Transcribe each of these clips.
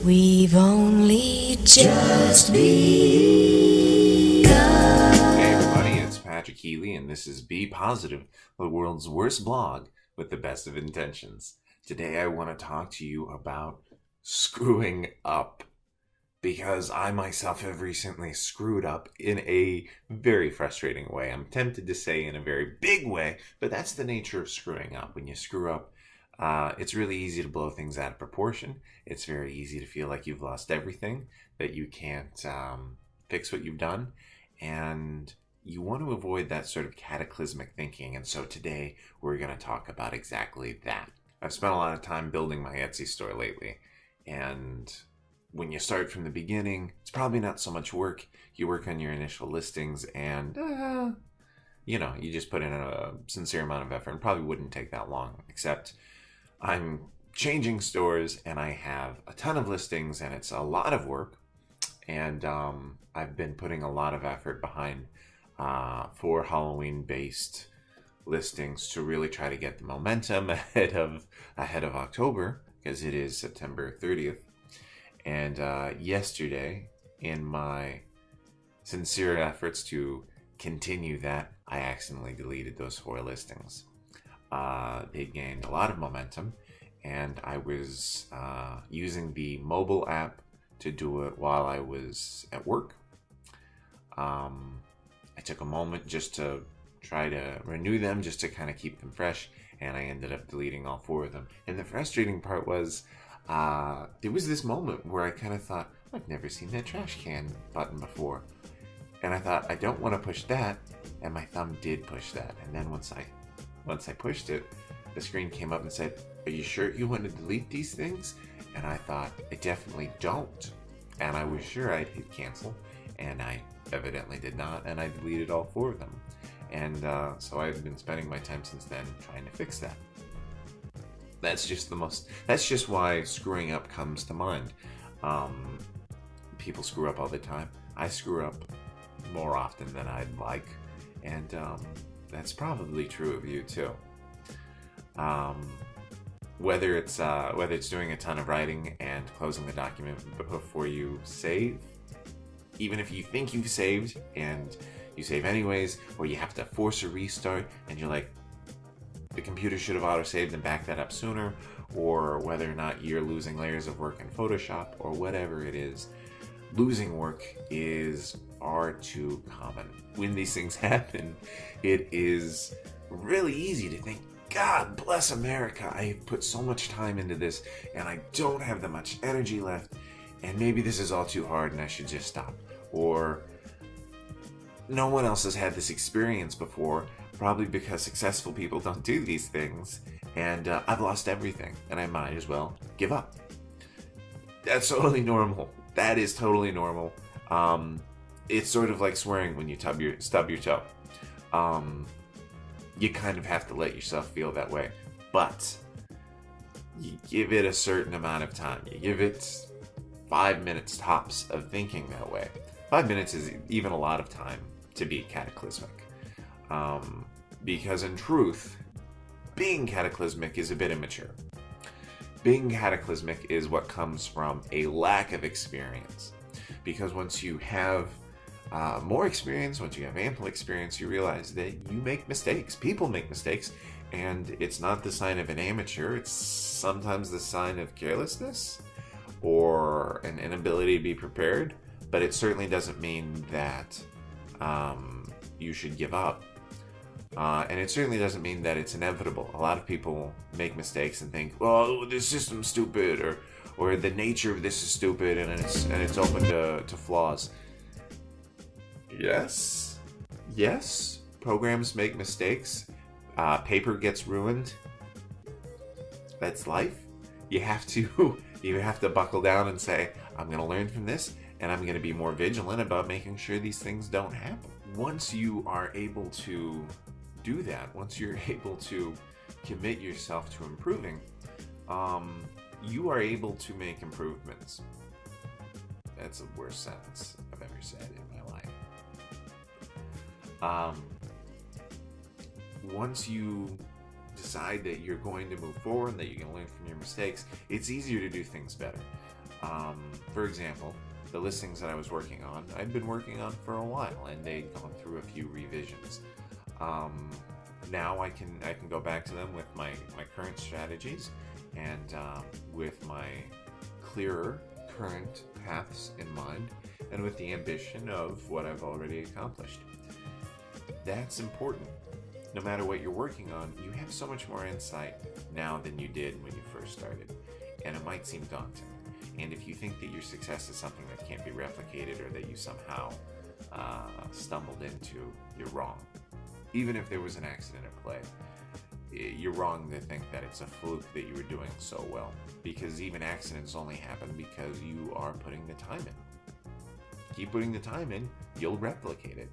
We've only just begun. Hey everybody, it's Patrick Healy, and this is Be Positive, the world's worst blog with the best of intentions. Today I want to talk to you about screwing up, because I myself have recently screwed up in a very frustrating way. I'm tempted to say in a very big way, but that's the nature of screwing up. When you screw up, it's really easy to blow things out of proportion. It's very easy to feel like you've lost everything, that you can't fix what you've done, and you want to avoid that sort of cataclysmic thinking. And so today we're going to talk about exactly that. I've spent a lot of time building my Etsy store lately, and when you start from the beginning, it's probably not so much work. You work on your initial listings and, you just put in a sincere amount of effort. It probably wouldn't take that long, except I'm changing stores and I have a ton of listings and it's a lot of work. And I've been putting a lot of effort behind 4 Halloween-based listings to really try to get the momentum ahead of October, because it is September 30th. And yesterday, in my sincere efforts to continue that, I accidentally deleted those 4 listings. They gained a lot of momentum, and I was using the mobile app to do it while I was at work. I took a moment just to try to renew them, just to kind of keep them fresh, and I ended up deleting all 4 of them. And the frustrating part was, there was this moment where I kind of thought, I've never seen that trash can button before. And I thought, I don't want to push that, and my thumb did push that. And then once I pushed it, the screen came up and said, are you sure you want to delete these things? And I thought, I definitely don't. And I was sure I'd hit cancel, and I evidently did not, and I deleted all 4 of them. And so I've been spending my time since then trying to fix that. That's just why screwing up comes to mind. People screw up all the time. I screw up more often than I'd like, and that's probably true of you too. Whether it's doing a ton of writing and closing the document before you save, even if you think you've saved and you save anyways, or you have to force a restart and you're like, the computer should have auto-saved and backed that up sooner, or whether or not you're losing layers of work in Photoshop, or whatever it is. Losing work is far too common. When these things happen, it is really easy to think, God bless America, I have put so much time into this and I don't have that much energy left, and maybe this is all too hard and I should just stop. Or no one else has had this experience before, probably because successful people don't do these things, and I've lost everything and I might as well give up. That's totally normal. That is totally normal. It's sort of like swearing when you stub your toe. You kind of have to let yourself feel that way, but you give it a certain amount of time. You give it 5 minutes tops of thinking that way. 5 minutes is even a lot of time to be cataclysmic. Because in truth, being cataclysmic is a bit immature. Being cataclysmic is what comes from a lack of experience. Because once you have more experience, once you have ample experience, you realize that you make mistakes. People make mistakes, and it's not the sign of an amateur. It's sometimes the sign of carelessness or an inability to be prepared, but it certainly doesn't mean that you should give up. And it certainly doesn't mean that it's inevitable. A lot of people make mistakes and think, well, this system's stupid, or the nature of this is stupid, and it's open to flaws. Yes, programs make mistakes. Paper gets ruined. That's life. You have to buckle down and say, I'm going to learn from this, and I'm going to be more vigilant about making sure these things don't happen. Once you are able to do that, once you're able to commit yourself to improving, you are able to make improvements. That's the worst sentence I've ever said in my life. Once you decide that you're going to move forward, that you're going to learn from your mistakes, it's easier to do things better. For example, the listings that I was working on, I'd been working on for a while, and they'd gone through a few revisions. Now I can go back to them with my current strategies and with my clearer current paths in mind, and with the ambition of what I've already accomplished. That's important. No matter what you're working on, you have so much more insight now than you did when you first started, and it might seem daunting. And if you think that your success is something that can't be replicated, or that you somehow stumbled into, you're wrong. Even if there was an accident at play, you're wrong to think that it's a fluke that you were doing so well, because even accidents only happen because you are putting the time in. Keep putting the time in, you'll replicate it.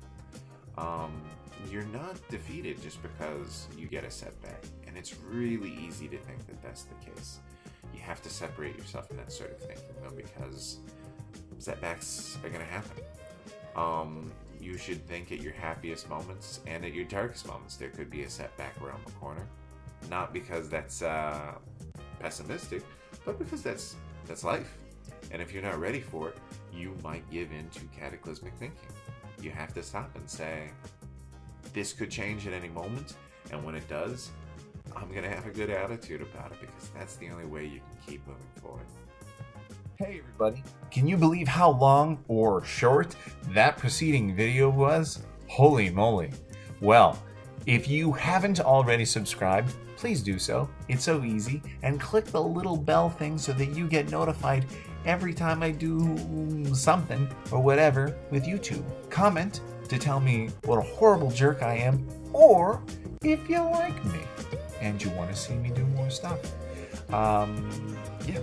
You're not defeated just because you get a setback, and it's really easy to think that that's the case. You have to separate yourself from that sort of thinking, though, because setbacks are going to happen. You should think at your happiest moments and at your darkest moments there could be a setback around the corner. Not because that's pessimistic, but because that's life. And if you're not ready for it, you might give in to cataclysmic thinking. You have to stop and say, this could change at any moment, and when it does, I'm going to have a good attitude about it, because that's the only way you can keep moving forward. Hey everybody, can you believe how long or short that preceding video was? Holy moly. Well, if you haven't already subscribed, please do so. It's so easy, and click the little bell thing so that you get notified every time I do something or whatever with YouTube. Comment to tell me what a horrible jerk I am, or if you like me and you want to see me do more stuff. Yeah.